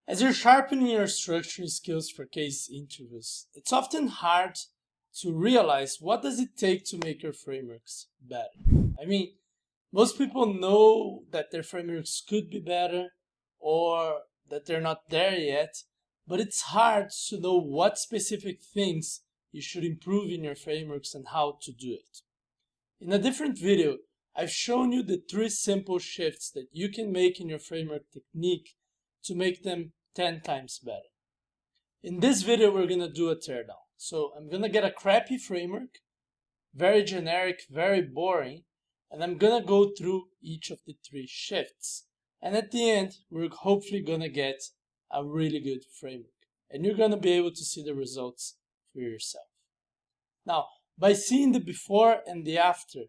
As you're sharpening your structuring skills for case interviews, it's often hard to realize what does it take to make your frameworks better. I mean, most people know that their frameworks could be better or that they're not there yet, but it's hard to know what specific things you should improve in your frameworks and how to do it. In a different video, I've shown you the 3 simple shifts that you can make in your framework technique to make them 10 times better. In this video, we're going to do a teardown. So I'm going to get a crappy framework, very generic, very boring, and I'm going to go through each of the 3 shifts. And at the end, we're hopefully going to get a really good framework. And you're going to be able to see the results for yourself. Now, by seeing the before and the after,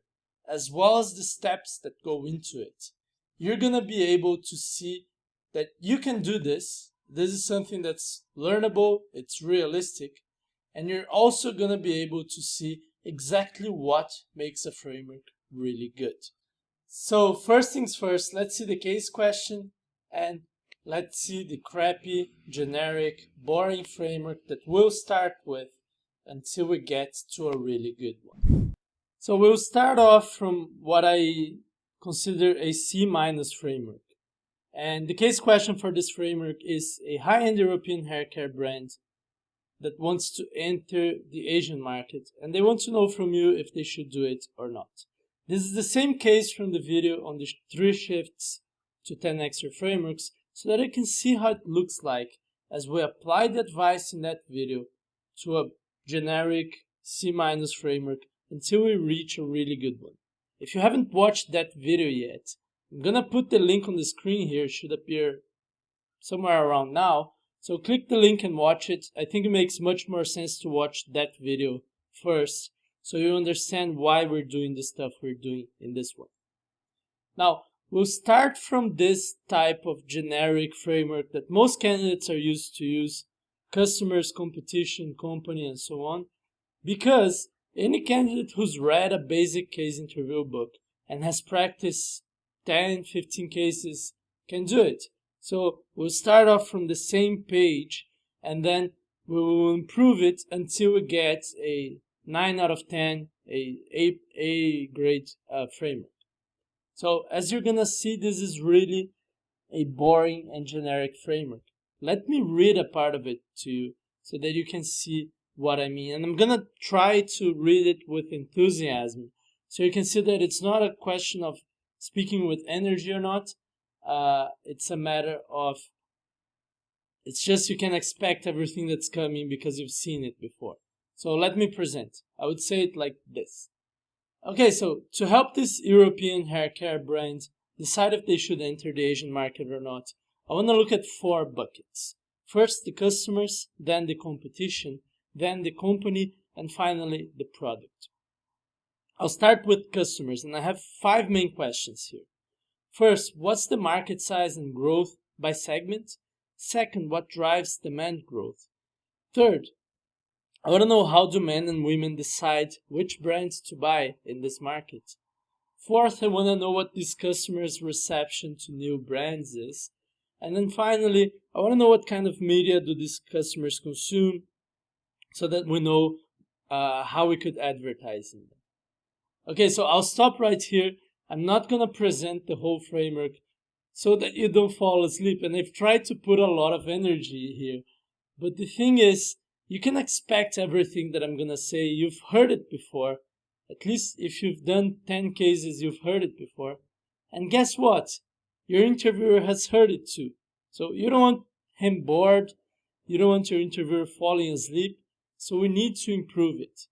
as well as the steps that go into it, you're going to be able to see that you can do this. This is something that's learnable, it's realistic, and you're also going to be able to see exactly what makes a framework really good. So first things first, let's see the case question and let's see the crappy, generic, boring framework that we'll start with until we get to a really good one. So we'll start off from what I consider a C- framework. And the case question for this framework is a high-end European hair care brand that wants to enter the Asian market, and they want to know from you if they should do it or not. This is the same case from the video on the 3 shifts to 10x your frameworks, so that you can see how it looks like as we apply the advice in that video to a generic C- framework until we reach a really good one. If you haven't watched that video yet, I'm gonna put the link on the screen here. It should appear somewhere around now. So click the link and watch it. I think it makes much more sense to watch that video first, so you understand why we're doing the stuff we're doing in this one. Now, we'll start from this type of generic framework that most candidates are used to use, customers, competition, company, and so on, because any candidate who's read a basic case interview book and has practiced 10, 15 cases can do it. So we'll start off from the same page and then we will improve it until we get a 9 out of 10, a grade framework. So as you're gonna see, this is really a boring and generic framework. Let me read a part of it to you so that you can see what I mean. And I'm gonna try to read it with enthusiasm so you can see that it's not a question of speaking with energy or not. It's a matter of, it's just you can expect everything that's coming because you've seen it before. So let me present. I would say it like this. Okay, so to help this European hair care brand decide if they should enter the Asian market or not, I want to look at 4 buckets. First, the customers, then the competition, then the company, and finally the product. I'll start with customers, and I have 5 main questions here. First, what's the market size and growth by segment? Second, what drives demand growth? Third, I want to know how do men and women decide which brands to buy in this market. Fourth, I want to know what these customers' reception to new brands is. And then finally, I want to know what kind of media do these customers consume so that we know how we could advertise in them. Okay, so I'll stop right here. I'm not going to present the whole framework so that you don't fall asleep. And I've tried to put a lot of energy here. But the thing is, you can expect everything that I'm going to say. You've heard it before. At least if you've done 10 cases, you've heard it before. And guess what? Your interviewer has heard it too. So you don't want him bored. You don't want your interviewer falling asleep. So we need to improve it.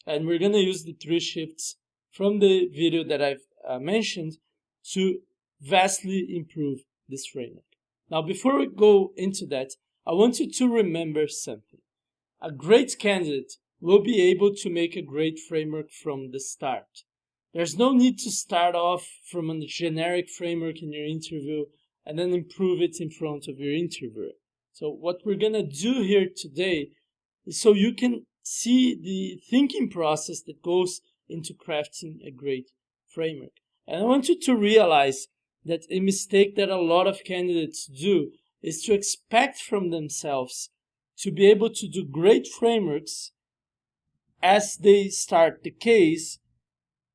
And we're going to use the 3 shifts from the video that I've mentioned to vastly improve this framework. Now, before we go into that, I want you to remember something. A great candidate will be able to make a great framework from the start. There's no need to start off from a generic framework in your interview and then improve it in front of your interviewer. So what we're going to do here today is so you can see the thinking process that goes into crafting a great framework. And I want you to realize that a mistake that a lot of candidates do is to expect from themselves to be able to do great frameworks as they start the case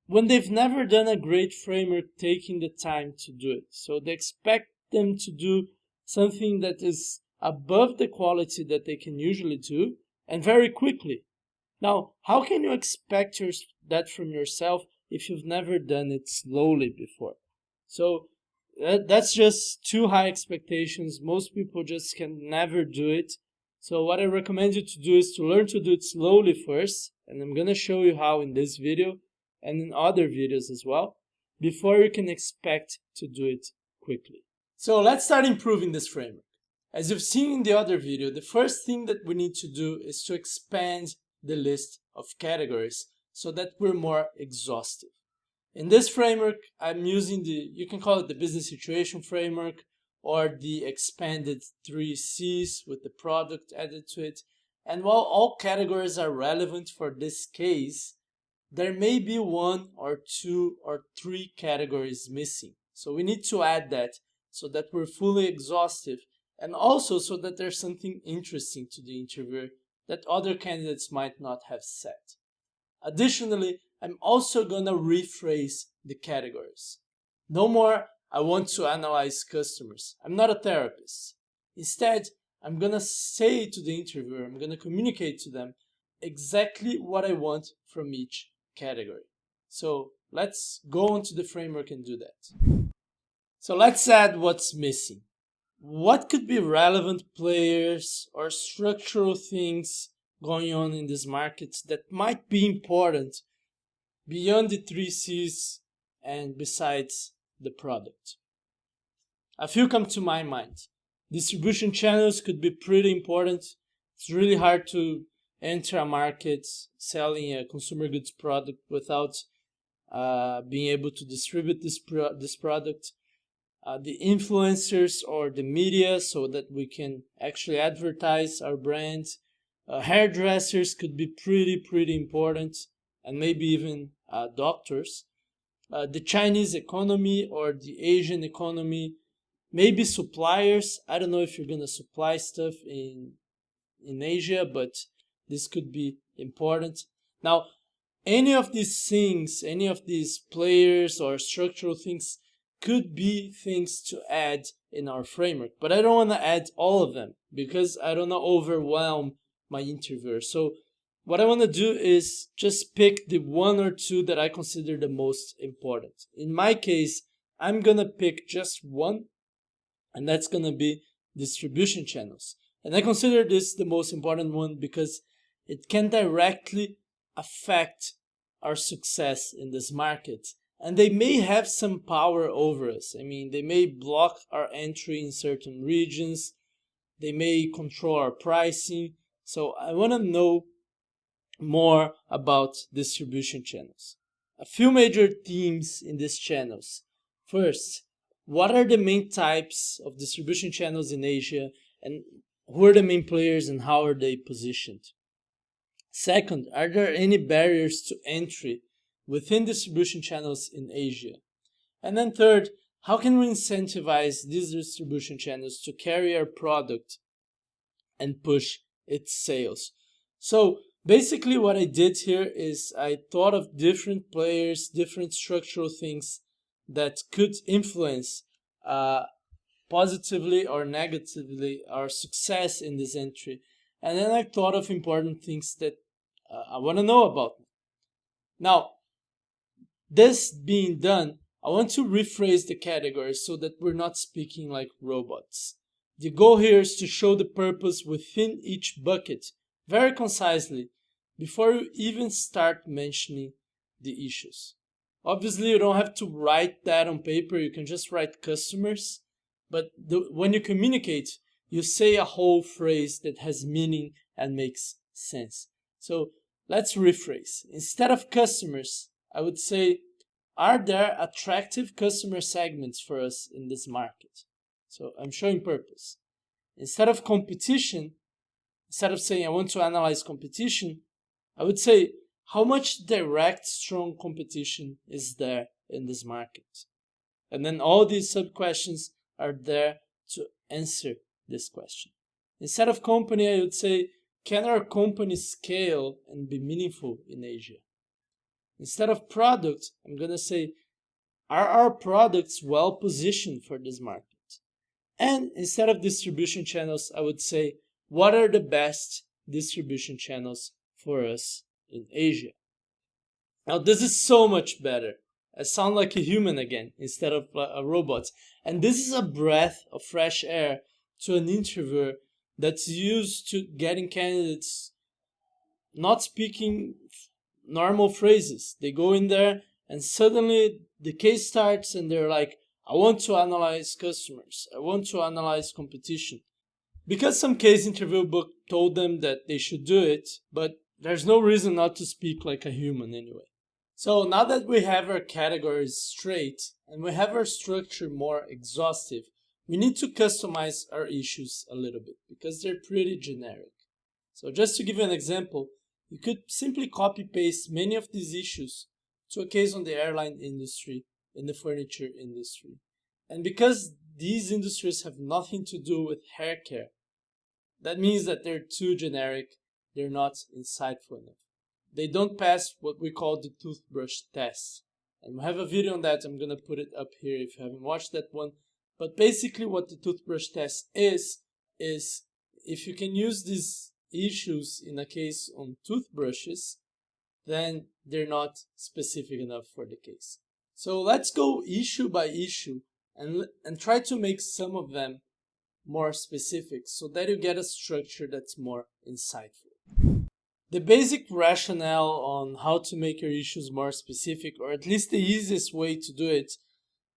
when they've never done a great framework taking the time to do it. So they expect them to do something that is above the quality that they can usually do and very quickly. Now, how can you expect that from yourself if you've never done it slowly before? So that's just too high expectations. Most people just can never do it. So what I recommend you to do is to learn to do it slowly first, and I'm going to show you how in this video and in other videos as well, before you can expect to do it quickly. So let's start improving this framework. As you've seen in the other video, the first thing that we need to do is to expand the list of categories so that we're more exhaustive. In this framework, I'm using you can call it the business situation framework or the expanded 3 C's with the product added to it. And while all categories are relevant for this case, there may be 1 or 2 or 3 categories missing. So we need to add that so that we're fully exhaustive, and also so that there's something interesting to the interviewer that other candidates might not have said. Additionally, I'm also gonna rephrase the categories. No more, I want to analyze customers. I'm not a therapist. Instead, I'm gonna say to the interviewer, I'm gonna communicate to them exactly what I want from each category. So let's go on to the framework and do that. So let's add what's missing. What could be relevant players or structural things going on in this market that might be important beyond the 3 C's and besides the product? A few come to my mind. Distribution channels could be pretty important. It's really hard to enter a market selling a consumer goods product without being able to distribute this product. The influencers or the media, so that we can actually advertise our brand. Hairdressers could be pretty important, and maybe even doctors. The Chinese economy or the Asian economy, maybe suppliers. I don't know if you're gonna supply stuff in Asia, but this could be important. Now, any of these things, any of these players or structural things could be things to add in our framework, but I don't want to add all of them because I don't want to overwhelm my interviewer. So what I want to do is just pick the 1 or 2 that I consider the most important. In my case, I'm going to pick just 1, and that's going to be distribution channels. And I consider this the most important one because it can directly affect our success in this market. And they may have some power over us. I mean, they may block our entry in certain regions. They may control our pricing. So I want to know more about distribution channels. A few major themes in these channels. First, what are the main types of distribution channels in Asia, and who are the main players and how are they positioned? Second, are there any barriers to entry within distribution channels in Asia? And then third, how can we incentivize these distribution channels to carry our product and push its sales? So basically what I did here is I thought of different players, different structural things that could influence positively or negatively our success in this entry. And then I thought of important things that I want to know about. Now, this being done, I want to rephrase the categories so that we're not speaking like robots. The goal here is to show the purpose within each bucket very concisely before you even start mentioning the issues. Obviously, you don't have to write that on paper. You can just write customers. But when you communicate, you say a whole phrase that has meaning and makes sense. So let's rephrase. Instead of customers, I would say, are there attractive customer segments for us in this market? So I'm showing purpose. Instead of competition, instead of saying I want to analyze competition, I would say how much direct, strong competition is there in this market? And then all these sub-questions are there to answer this question. Instead of company, I would say, can our company scale and be meaningful in Asia? Instead of product, I'm going to say, are our products well positioned for this market? And instead of distribution channels, I would say, what are the best distribution channels for us in Asia? Now, this is so much better. I sound like a human again instead of a robot. And this is a breath of fresh air to an interviewer that's used to getting candidates not speaking normal phrases. They go in there and suddenly the case starts and they're like, I want to analyze customers. I want to analyze competition. Because some case interview book told them that they should do it, but there's no reason not to speak like a human anyway. So now that we have our categories straight and we have our structure more exhaustive, we need to customize our issues a little bit because they're pretty generic. So just to give you an example, you could simply copy paste many of these issues to a case on the airline industry, in the furniture industry. And because these industries have nothing to do with hair care, that means that they're too generic, they're not insightful enough. They don't pass what we call the toothbrush test. And we have a video on that, I'm going to put it up here if you haven't watched that one. But basically what the toothbrush test is if you can use these issues in a case on toothbrushes, then they're not specific enough for the case. So let's go issue by issue and try to make some of them more specific so that you get a structure that's more insightful. The basic rationale on how to make your issues more specific, or at least the easiest way to do it,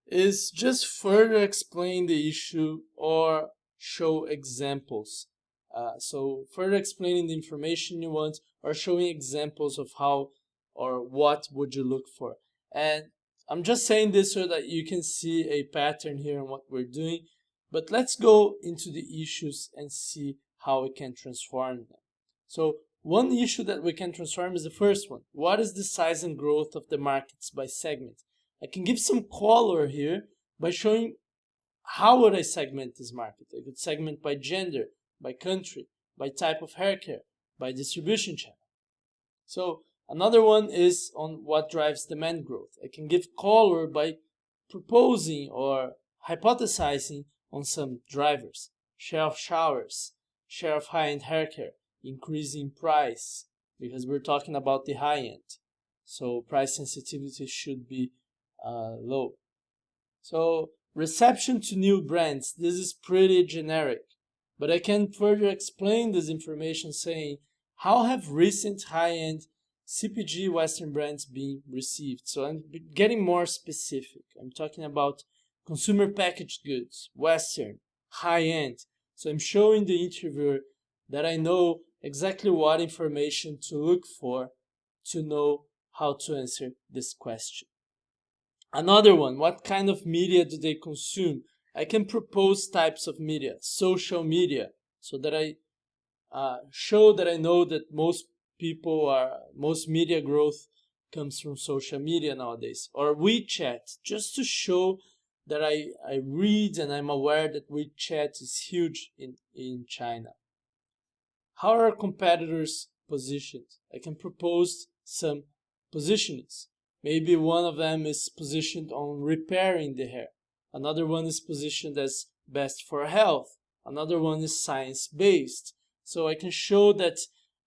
is just further explain the issue or show examples. So further explaining the information you want or showing examples of how or what would you look for. And I'm just saying this so that you can see a pattern here in what we're doing. But let's go into the issues and see how we can transform them. So one issue that we can transform is the first one. What is the size and growth of the markets by segment? I can give some color here by showing how would I segment this market. I could segment by gender, by country, by type of hair care, by distribution channel. So another one is on what drives demand growth. I can give color by proposing or hypothesizing on some drivers. Share of showers, share of high-end hair care, increasing price, because we're talking about the high-end. So price sensitivity should be low. So reception to new brands, this is pretty generic. But I can further explain this information saying, how have recent high-end CPG Western brands been received? So I'm getting more specific. I'm talking about consumer packaged goods, Western, high-end. So I'm showing the interviewer that I know exactly what information to look for to know how to answer this question. Another one, what kind of media do they consume? I can propose types of media, social media, so that I show that I know that most media growth comes from social media nowadays. Or WeChat, just to show that I read and I'm aware that WeChat is huge in China. How are competitors positioned? I can propose some positionings. Maybe one of them is positioned on repairing the hair. Another one is positioned as best for health. Another one is science-based. So I can show that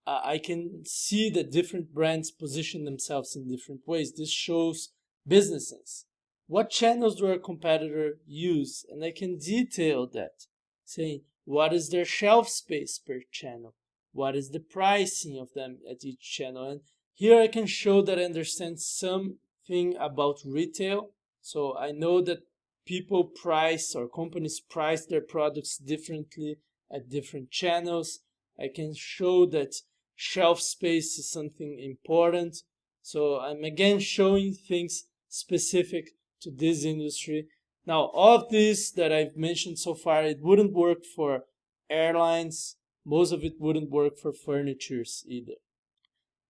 I can see that different brands position themselves in different ways. This shows business sense. What channels do our competitor use? And I can detail that, saying what is their shelf space per channel? What is the pricing of them at each channel? And here I can show that I understand something about retail. So I know that people price or companies price their products differently at different channels. I can show that shelf space is something important. So I'm again showing things specific to this industry. Now, all of this that I've mentioned so far, it wouldn't work for airlines. Most of it wouldn't work for furnitures either.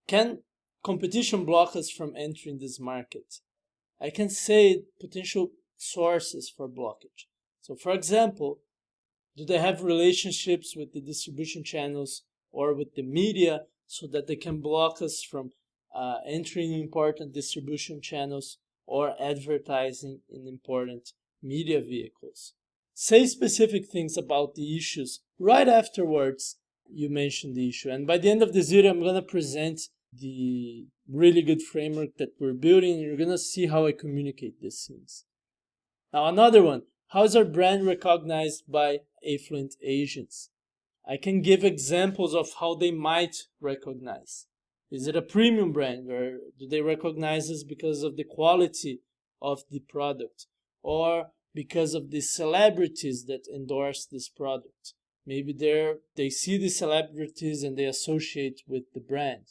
Can competition block us from entering this market? I can say potential sources for blockage. So for example, Do they have relationships with the distribution channels or with the media so that they can block us from entering important distribution channels or advertising in important media vehicles? Say specific things about the issues right afterwards you mention the issue. And by the end of this video, I'm going to present the really good framework that we're building, and you're going to see how I communicate these things. Now, another one. How is our brand recognized by affluent Asians? I can give examples of how they might recognize. Is it a premium brand, or do they recognize us because of the quality of the product, or because of the celebrities that endorse this product? Maybe they see the celebrities and they associate with the brand.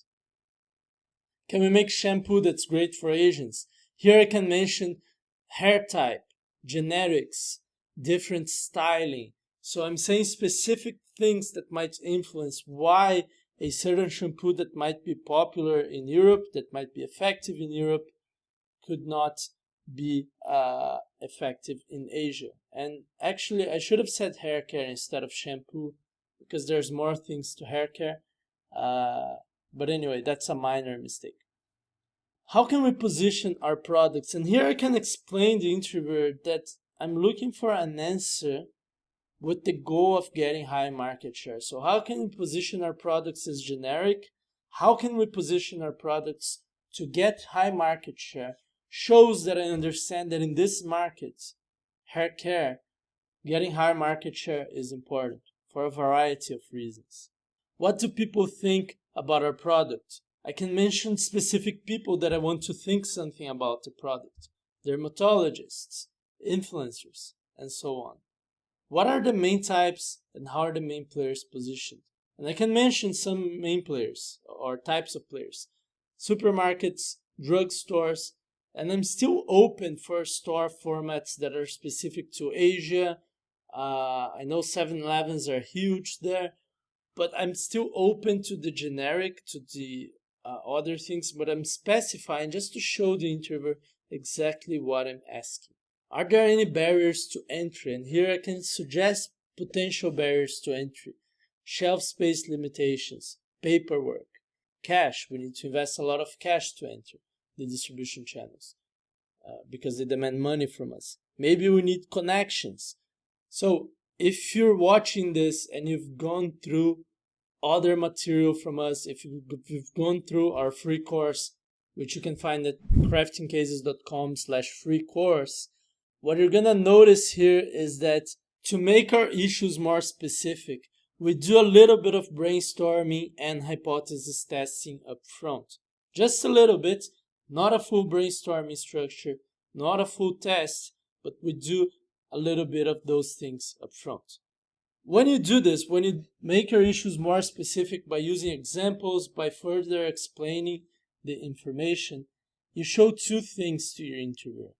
Can we make shampoo that's great for Asians? Here I can mention hair type, genetics, different styling. So I'm saying specific things that might influence why a certain shampoo that might be popular in Europe, that might be effective in Europe, could not be effective in Asia. And actually, I should have said hair care instead of shampoo, because there's more things to hair care. But anyway, that's a minor mistake. How can we position our products? And here I can explain the interviewer that I'm looking for an answer with the goal of getting high market share. So how can we position our products as generic? How can we position our products to get high market share? Shows that I understand that in this market, hair care, getting high market share is important for a variety of reasons. What do people think about our product? I can mention specific people that I want to think something about the product. Dermatologists, influencers, and so on. What are the main types and how are the main players positioned? And I can mention some main players or types of players. Supermarkets, drugstores, and I'm still open for store formats that are specific to Asia. I know 7-Elevens are huge there, but I'm still open to the generic, to the other things, but I'm specifying just to show the interviewer exactly what I'm asking. Are there any barriers to entry? And here I can suggest potential barriers to entry. Shelf space limitations, paperwork, cash. We need to invest a lot of cash to enter the distribution channels because they demand money from us. Maybe we need connections. So if you're watching this and you've gone through other material from us, if you've gone through our free course, which you can find at craftingcases.com/free course, what you're going to notice here is that to make our issues more specific, we do a little bit of brainstorming and hypothesis testing up front. Just a little bit, not a full brainstorming structure, not a full test, but we do a little bit of those things up front. When you do this, when you make your issues more specific by using examples, by further explaining the information, you show two things to your interviewer.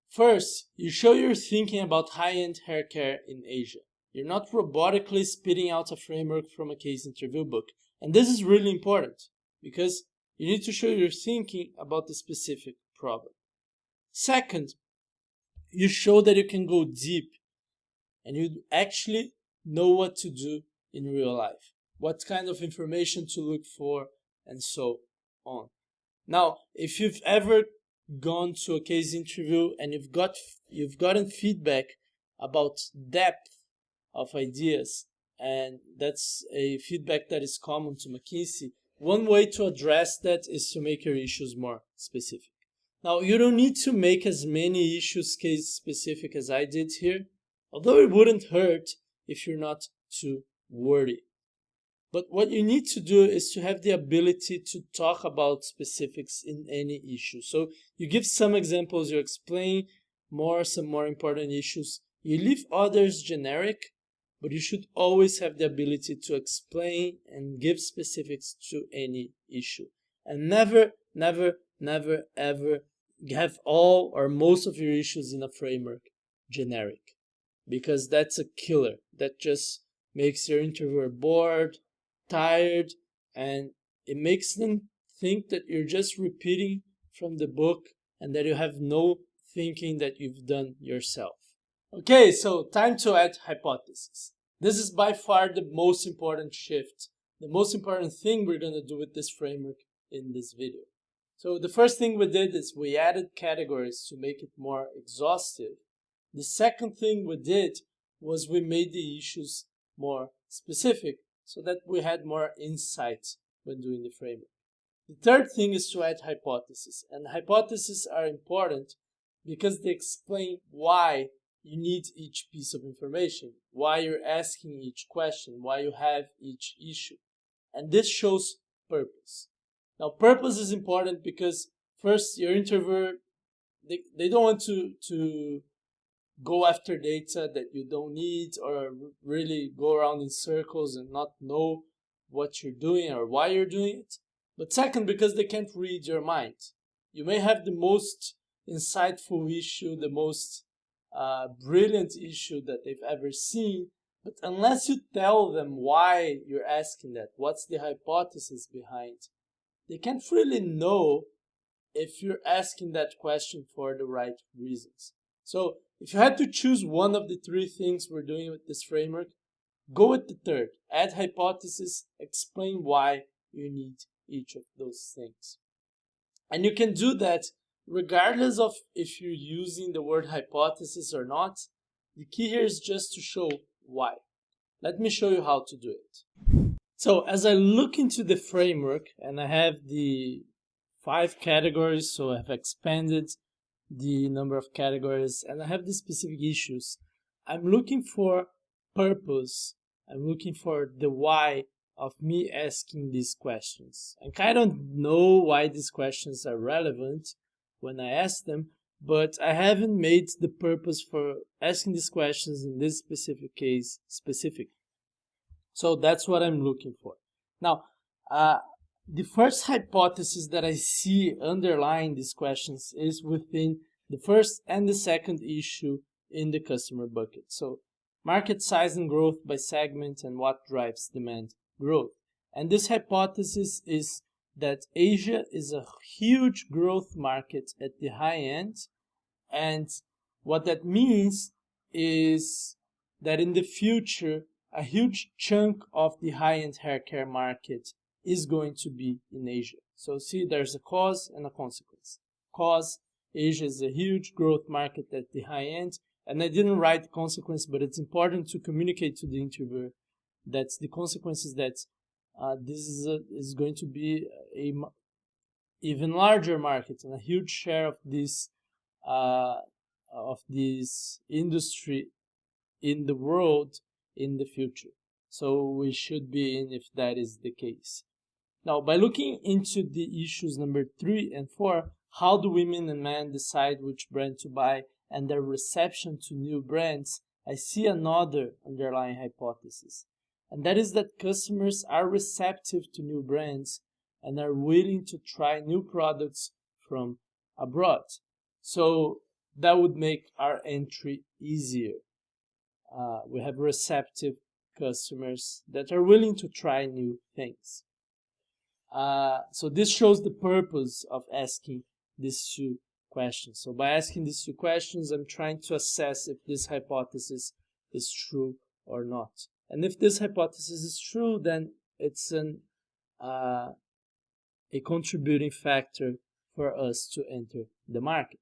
First, you show you're thinking about high-end hair care in Asia. You're not robotically spitting out a framework from a case interview book. And this is really important because you need to show you're thinking about the specific problem. Second, you show that you can go deep and you actually know what to do in real life, what kind of information to look for, and so on. Now, if you've ever gone to a case interview and you've gotten feedback about depth of ideas, and that's a feedback that is common to McKinsey, one way to address that is to make your issues more specific. Now, you don't need to make as many issues case specific as I did here, although it wouldn't hurt if you're not too wordy. But what you need to do is to have the ability to talk about specifics in any issue. So you give some examples, you explain some more important issues. You leave others generic, but you should always have the ability to explain and give specifics to any issue. And never, ever have all or most of your issues in a framework generic, because that's a killer. That just makes your interviewer bored, tired, and it makes them think that you're just repeating from the book and that you have no thinking that you've done yourself. Okay, so time to add hypotheses. This is by far the most important shift, the most important thing we're going to do with this framework in this video. So the first thing we did is we added categories to make it more exhaustive. The second thing we did was we made the issues more specific so that we had more insight when doing the framework. The third thing is to add hypotheses, and hypotheses are important because they explain why you need each piece of information, why you're asking each question, why you have each issue. And this shows purpose. Now, purpose is important because first, your interviewer, they don't want to go after data that you don't need or really go around in circles and not know what you're doing or why you're doing it. But second, because they can't read your mind. You may have the most insightful issue, the most brilliant issue that they've ever seen, but unless you tell them why you're asking that, what's the hypothesis behind, they can't really know if you're asking that question for the right reasons. So if you had to choose one of the three things we're doing with this framework, go with the third. Add hypothesis, explain why you need each of those things. And you can do that regardless of if you're using the word hypothesis or not. The key here is just to show why. Let me show you how to do it. So as I look into the framework, and I have the 5 categories, so I've expanded the number of categories, and I have the specific issues. I'm looking for purpose. I'm looking for the why of me asking these questions. I kind of know why these questions are relevant when I ask them, but I haven't made the purpose for asking these questions in this specific case specific. So that's what I'm looking for. Now, the first hypothesis that I see underlying these questions is within the first and the second issue in the customer bucket. So market size and growth by segment and what drives demand growth. And this hypothesis is that Asia is a huge growth market at the high end. And what that means is that in the future, a huge chunk of the high-end hair care market is going to be in Asia. So see, there's a cause and a consequence. Cause, Asia is a huge growth market at the high end. And I didn't write the consequence, but it's important to communicate to the interviewer that the consequence is that this is going to be a even larger market and a huge share of this industry in the world in the future. So we should be in if that is the case. Now, by looking into the issues number 3 and 4, how do women and men decide which brand to buy and their reception to new brands, I see another underlying hypothesis. And that is that customers are receptive to new brands and are willing to try new products from abroad. So that would make our entry easier. We have receptive customers that are willing to try new things. So this shows the purpose of asking these 2 questions. So by asking these 2 questions, I'm trying to assess if this hypothesis is true or not. And if this hypothesis is true, then it's a contributing factor for us to enter the market.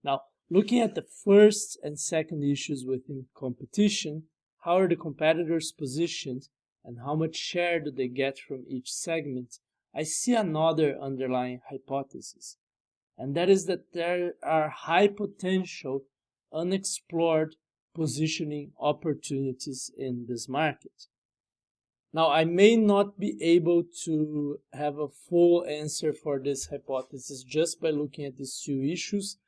Now, looking at the first and second issues within competition, how are the competitors positioned and how much share do they get from each segment, I see another underlying hypothesis. And that is that there are high potential, unexplored positioning opportunities in this market. Now, I may not be able to have a full answer for this hypothesis just by looking at these 2 issues,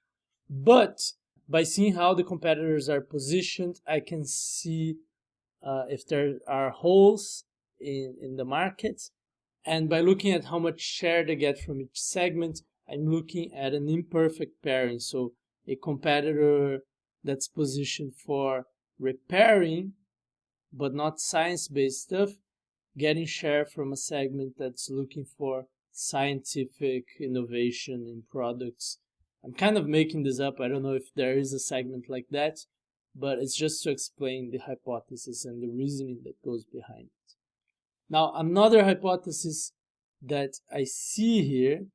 but by seeing how the competitors are positioned, I can see if there are holes in the market. And by looking at how much share they get from each segment, I'm looking at an imperfect pairing. So a competitor that's positioned for repairing, but not science-based stuff, getting share from a segment that's looking for scientific innovation in products. I'm kind of making this up. I don't know if there is a segment like that, but it's just to explain the hypothesis and the reasoning that goes behind it. Now, another hypothesis that I see here,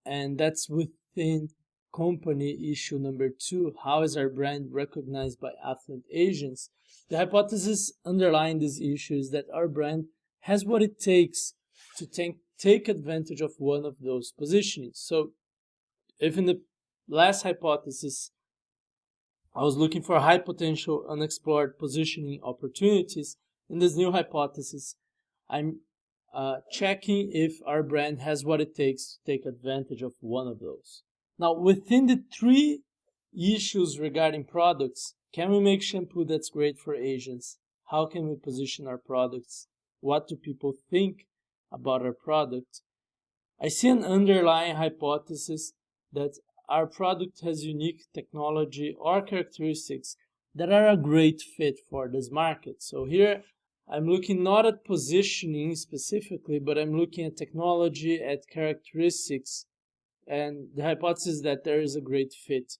and that's within company issue number 2, how is our brand recognized by affluent Asians? The hypothesis underlying this issue is that our brand has what it takes to take advantage of one of those positionings. So if in the last hypothesis I was looking for high potential unexplored positioning opportunities, in this new hypothesis I'm checking if our brand has what it takes to take advantage of one of those. Now, within the 3 issues regarding products, can we make shampoo that's great for Asians? How can we position our products? What do people think about our product? I see an underlying hypothesis that our product has unique technology or characteristics that are a great fit for this market. So here I'm looking not at positioning specifically, but I'm looking at technology, at characteristics, and the hypothesis that there is a great fit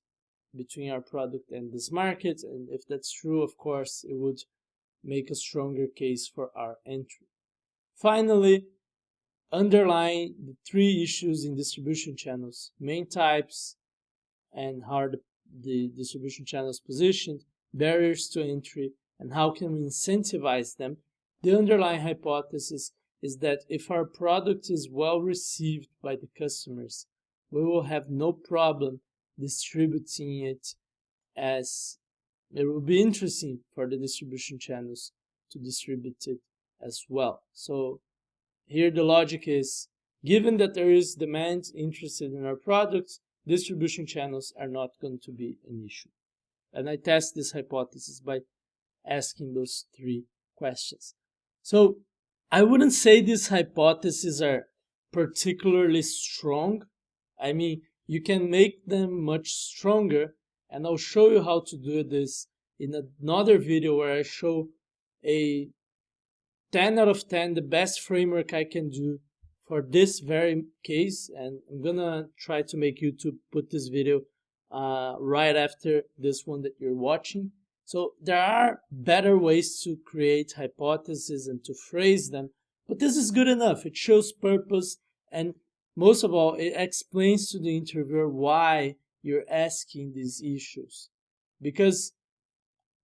between our product and this market. And if that's true, of course, it would make a stronger case for our entry. Finally, underlying the 3 issues in distribution channels, main types and how are the distribution channels positioned, barriers to entry, and how can we incentivize them, the underlying hypothesis is that if our product is well received by the customers, we will have no problem distributing it, as it will be interesting for the distribution channels to distribute it as well. So here the logic is, given that there is demand interested in our products, distribution channels are not going to be an issue. And I test this hypothesis by asking those 3 questions. So I wouldn't say these hypotheses are particularly strong. I mean, you can make them much stronger, and I'll show you how to do this in another video where I show a 10 out of 10, the best framework I can do for this very case, and I'm gonna try to make YouTube put this video right after this one that you're watching. So there are better ways to create hypotheses and to phrase them, but this is good enough. It shows purpose, and most of all, it explains to the interviewer why you're asking these issues. Because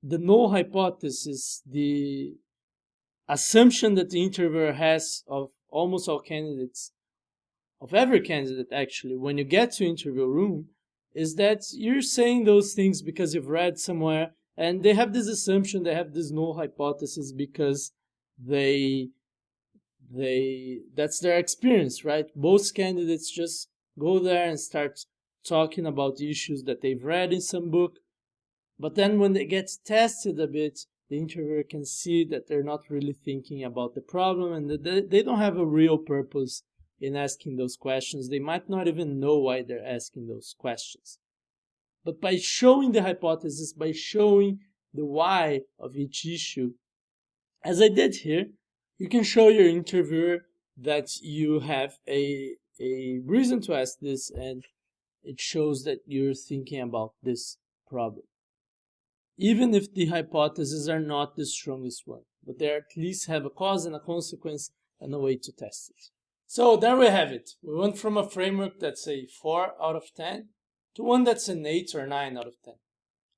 the null hypothesis, the assumption that the interviewer has of almost all candidates, of every candidate actually, when you get to interview room, is that you're saying those things because you've read somewhere, and they have this assumption, they have this null hypothesis because that's their experience, right? Most candidates just go there and start talking about issues that they've read in some book, but then when they get tested a bit, the interviewer can see that they're not really thinking about the problem, and that they don't have a real purpose in asking those questions. They might not even know why they're asking those questions. But by showing the hypothesis, by showing the why of each issue, as I did here, you can show your interviewer that you have a reason to ask this, and it shows that you're thinking about this problem. Even if the hypotheses are not the strongest one, but they at least have a cause and a consequence and a way to test it. So there we have it. We went from a framework that's a 4 out of 10 to one that's an 8 or 9 out of 10.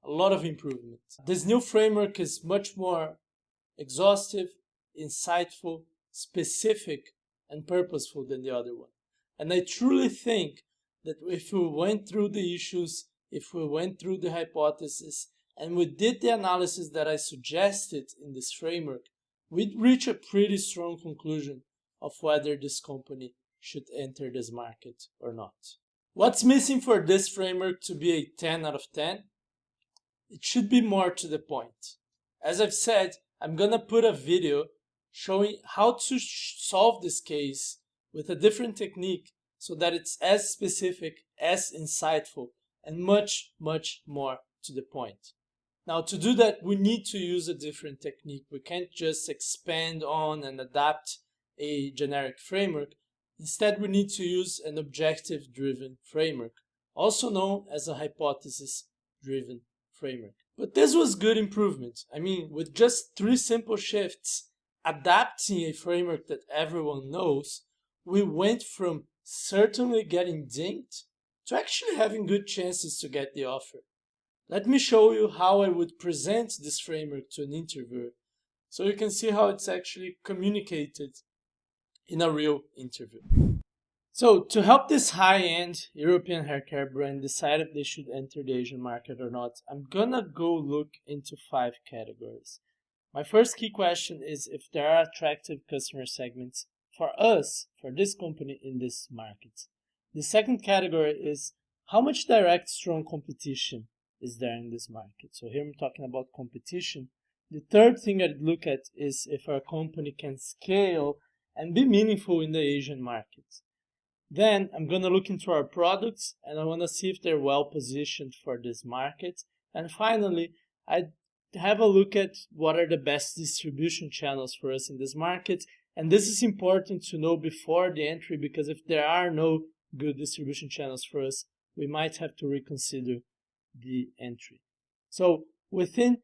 A lot of improvement. This new framework is much more exhaustive, insightful, specific, and purposeful than the other one. And I truly think that if we went through the issues, if we went through the hypothesis, and we did the analysis that I suggested in this framework, we'd reach a pretty strong conclusion of whether this company should enter this market or not. What's missing for this framework to be a 10 out of 10? It should be more to the point. As I've said, I'm gonna put a video showing how to solve this case with a different technique so that it's as specific, as insightful, and much, much more to the point. Now, to do that, we need to use a different technique. We can't just expand on and adapt a generic framework. Instead, we need to use an objective-driven framework, also known as a hypothesis-driven framework. But this was good improvement. I mean, with just 3 simple shifts, adapting a framework that everyone knows, we went from certainly getting dinged to actually having good chances to get the offer. Let me show you how I would present this framework to an interviewer, so you can see how it's actually communicated in a real interview. So, to help this high-end European haircare brand decide if they should enter the Asian market or not, I'm gonna go look into 5 categories. My first key question is if there are attractive customer segments for us, for this company in this market. The second category is how much direct strong competition is there in this market. So here I'm talking about competition. The third thing I'd look at is if our company can scale and be meaningful in the Asian market. Then I'm going to look into our products and I want to see if they're well positioned for this market. And finally, I have a look at what are the best distribution channels for us in this market. And this is important to know before the entry, because if there are no good distribution channels for us, we might have to reconsider the entry. So within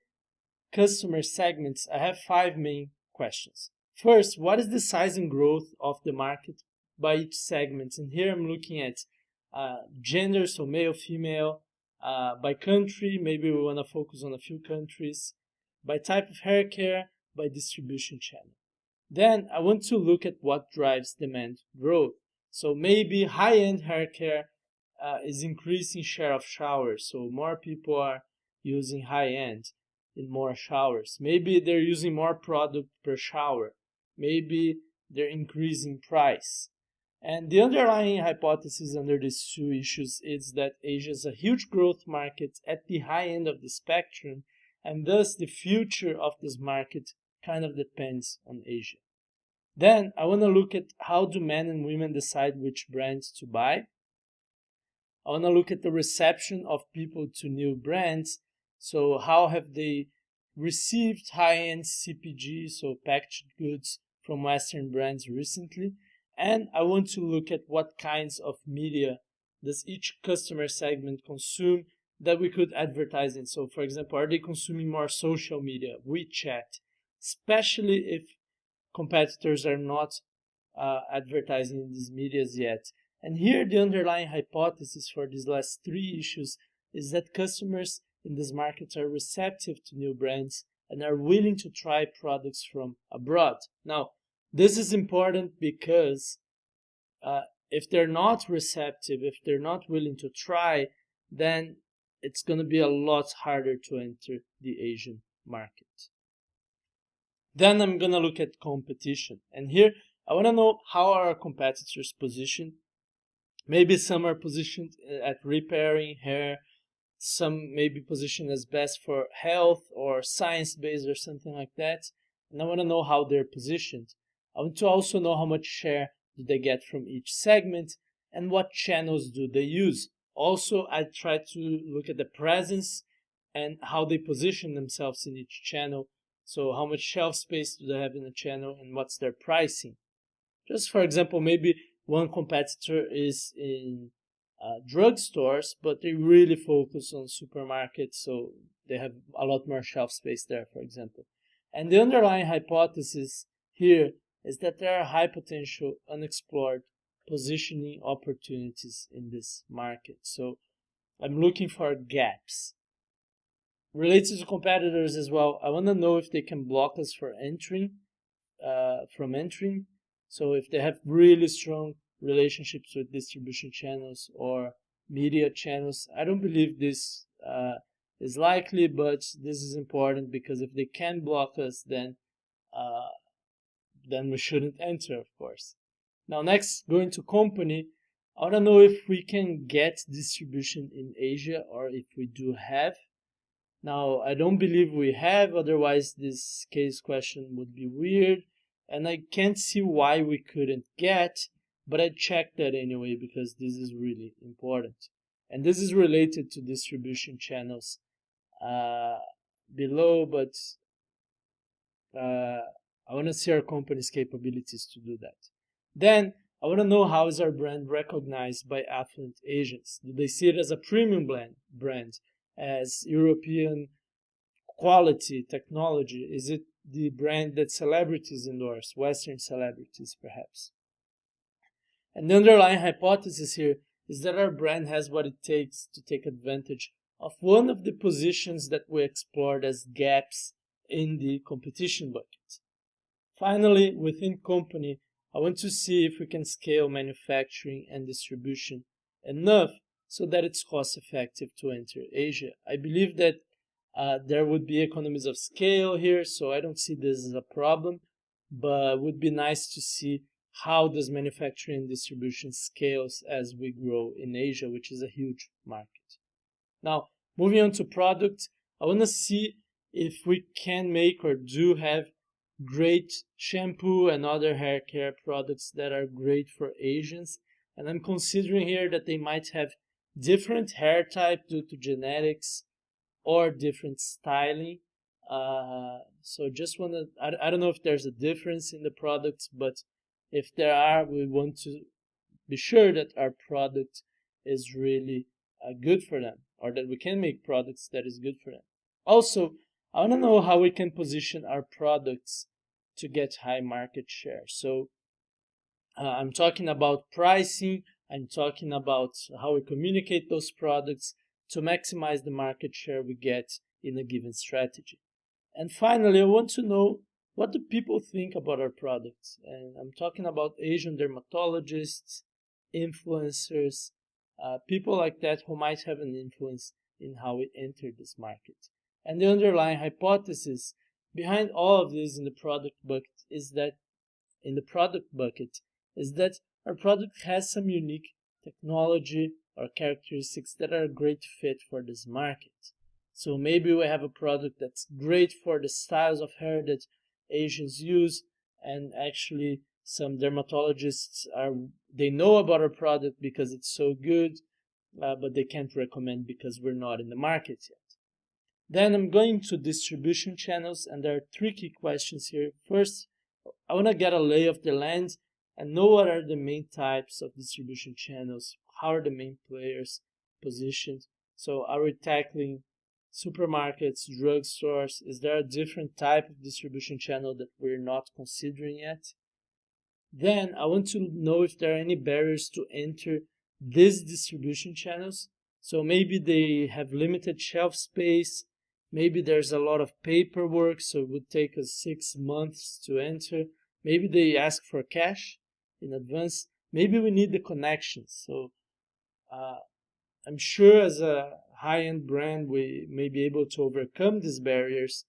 customer segments, I have 5 main questions. First, what is the size and growth of the market by each segment? And here I'm looking at gender, so male, female, by country, maybe we want to focus on a few countries, by type of hair care, by distribution channel. Then I want to look at what drives demand growth. So maybe high-end hair care is increasing share of showers, so more people are using high-end in more showers. Maybe they're using more product per shower. Maybe they're increasing price. And the underlying hypothesis under these 2 issues is that Asia is a huge growth market at the high end of the spectrum, and thus the future of this market kind of depends on Asia. Then I want to look at how do men and women decide which brands to buy. I want to look at the reception of people to new brands. So how have they received high-end CPG, so packaged goods, from Western brands recently? And I want to look at what kinds of media does each customer segment consume that we could advertise in. So for example, are they consuming more social media, WeChat, especially if competitors are not advertising in these medias yet? And here the underlying hypothesis for these last 3 issues is that customers in these markets are receptive to new brands and are willing to try products from abroad. Now, this is important because if they're not receptive, if they're not willing to try, then it's going to be a lot harder to enter the Asian market. Then I'm going to look at competition. And here I want to know how are our competitors positioned. Maybe some are positioned at repairing hair, some may be positioned as best for health or science-based or something like that. And I want to know how they're positioned. I want to also know how much share do they get from each segment and what channels do they use. Also, I try to look at the presence and how they position themselves in each channel. So how much shelf space do they have in a channel and what's their pricing. Just for example, maybe one competitor is in drugstores, but they really focus on supermarkets, so they have a lot more shelf space there, for example. And the underlying hypothesis here is that there are high potential unexplored positioning opportunities in this market. So I'm looking for gaps. Related to competitors as well, I want to know if they can block us from entering. So if they have really strong relationships with distribution channels or media channels. I don't believe this is likely, but this is important because if they can block us, then we shouldn't enter, of course. Now, next, going to company, I want to know if we can get distribution in Asia or if we do have. Now, I don't believe we have, otherwise this case question would be weird, and I can't see why we couldn't get, but I checked that anyway because this is really important. And this is related to distribution channels below, but I want to see our company's capabilities to do that. Then I want to know how is our brand recognized by affluent Asians. Do they see it as a premium brand, as European quality, technology? Is it the brand that celebrities endorse, Western celebrities perhaps? And the underlying hypothesis here is that our brand has what it takes to take advantage of one of the positions that we explored as gaps in the competition bucket. Finally, within company, I want to see if we can scale manufacturing and distribution enough so that it's cost effective to enter Asia. I believe that there would be economies of scale here, so I don't see this as a problem, but it would be nice to see how does manufacturing and distribution scales as we grow in Asia, which is a huge market. Now, moving on to product, I want to see if we can make or do have great shampoo and other hair care products that are great for Asians. And I'm considering here that they might have different hair type due to genetics or different styling. So just want to, I don't know if there's a difference in the products, but if there are, we want to be sure that our product is really good for them, or that we can make products that is good for them. Also, I want to know how we can position our products to get high market share. So I'm talking about pricing, I'm talking about how we communicate those products to maximize the market share we get in a given strategy. And finally, I want to know, what do people think about our products? And I'm talking about Asian dermatologists, influencers, people like that who might have an influence in how we enter this market. And the underlying hypothesis behind all of this in the product bucket is that our product has some unique technology or characteristics that are a great fit for this market. So maybe we have a product that's great for the styles of hair that Asians use, and actually some dermatologists they know about our product because it's so good, but they can't recommend because we're not in the market yet. Then I'm going to distribution channels, and there are 3 key questions here. First, I want to get a lay of the land and know what are the main types of distribution channels, how are the main players positioned. So are we tackling supermarkets, drugstores? Is there a different type of distribution channel that we're not considering yet? Then I want to know if there are any barriers to enter these distribution channels. So maybe they have limited shelf space, maybe there's a lot of paperwork, so it would take us 6 months to enter. Maybe they ask for cash in advance. Maybe we need the connections. So I'm sure as a high-end brand we may be able to overcome these barriers,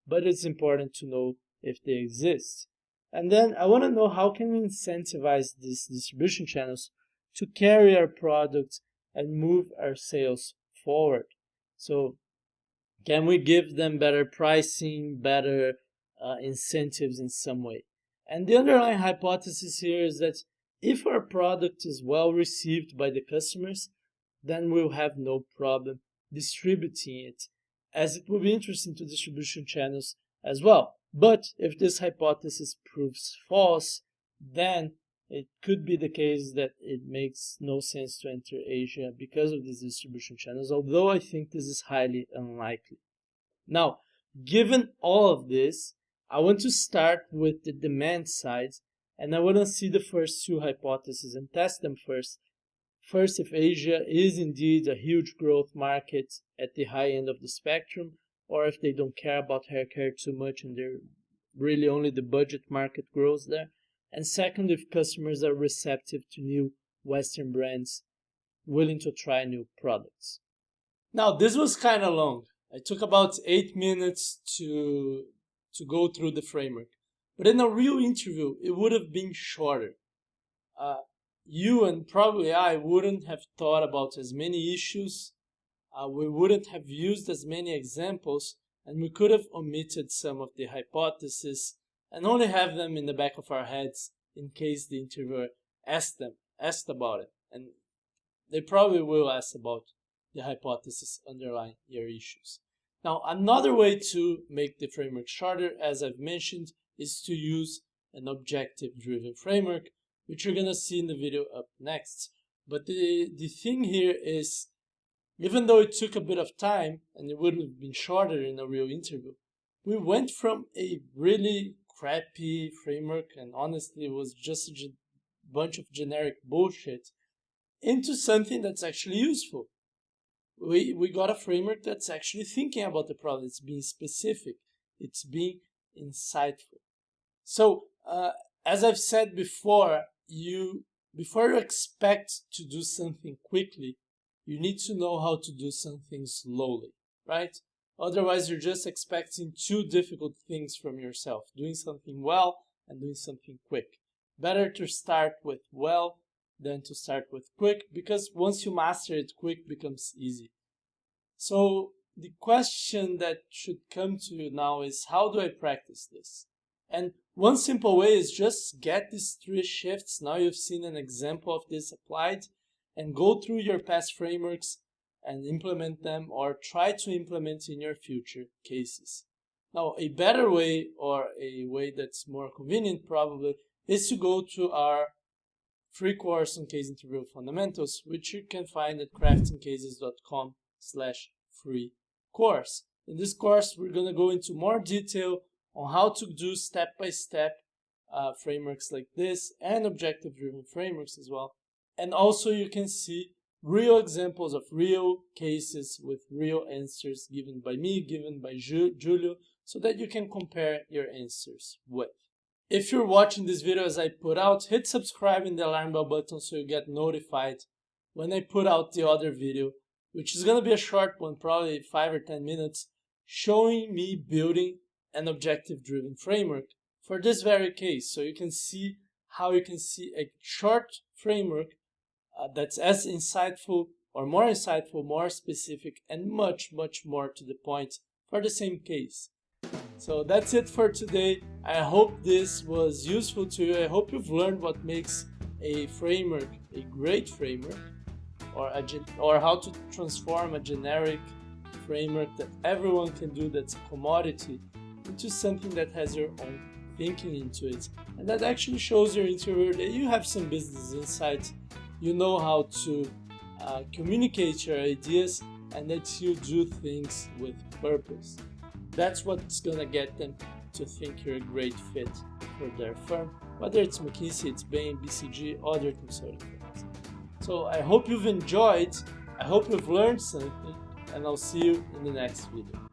but it's important to know if they exist. And then I want to know, how can we incentivize these distribution channels to carry our product and move our sales forward? So can we give them better pricing, better incentives in some way? And the underlying hypothesis here is that if our product is well received by the customers, then we'll have no problem distributing it, as it will be interesting to distribution channels as well. But if this hypothesis proves false, then it could be the case that it makes no sense to enter Asia because of these distribution channels, although I think this is highly unlikely. Now, given all of this, I want to start with the demand side, and I want to see the first 2 hypotheses and test them first. First, if Asia is indeed a huge growth market at the high end of the spectrum, or if they don't care about hair care too much and they're really only the budget market grows there. And second, if customers are receptive to new Western brands willing to try new products. Now, this was kind of long. I took about 8 minutes to go through the framework. But in a real interview, it would have been shorter. You and probably I wouldn't have thought about as many issues. We wouldn't have used as many examples, and we could have omitted some of the hypotheses and only have them in the back of our heads in case the interviewer asked about it. And they probably will ask about the hypothesis underlying your issues. Now, another way to make the framework shorter, as I've mentioned, is to use an objective-driven framework, which you're going to see in the video up next. But the thing here is, Even though it took a bit of time and it would have been shorter in a real interview, we went from a really crappy framework, and honestly it was just a bunch of generic bullshit, into something that's actually useful. We got a framework that's actually thinking about the problem. It's being specific. It's being insightful. So, as I've said before, before you expect to do something quickly, you need to know how to do something slowly, right? Otherwise, you're just expecting two difficult things from yourself, doing something well and doing something quick. Better to start with well than to start with quick, because once you master it, quick becomes easy. So the question that should come to you now is, how do I practice this? And one simple way is just get these 3 shifts. Now you've seen an example of this applied, and go through your past frameworks and implement them, or try to implement in your future cases. Now, a better way, or a way that's more convenient probably, is to go to our free course on case interview fundamentals, which you can find at craftingcases.com/free course. In this course, we're going to go into more detail on how to do step-by-step frameworks like this, and objective-driven frameworks as well. And also you can see real examples of real cases with real answers given by me, given by Julio, so that you can compare your answers with. If you're watching this video as I put out, hit subscribe and the alarm bell button so you get notified when I put out the other video, which is going to be a short one, probably 5 or 10 minutes, showing me building an objective-driven framework for this very case. So you can see how you can see a short framework that's as insightful, or more insightful, more specific, and much, much more to the point for the same case. So that's it for today. I hope this was useful to you. I hope you've learned what makes a framework a great framework, or how to transform a generic framework that everyone can do, that's a commodity, into something that has your own thinking into it, and that actually shows your interviewer that you have some business insight, you know how to communicate your ideas, and that you do things with purpose. That's what's gonna get them to think you're a great fit for their firm, whether it's McKinsey, it's Bain, BCG, other consulting firms. So I hope you've enjoyed, I hope you've learned something, and I'll see you in the next video.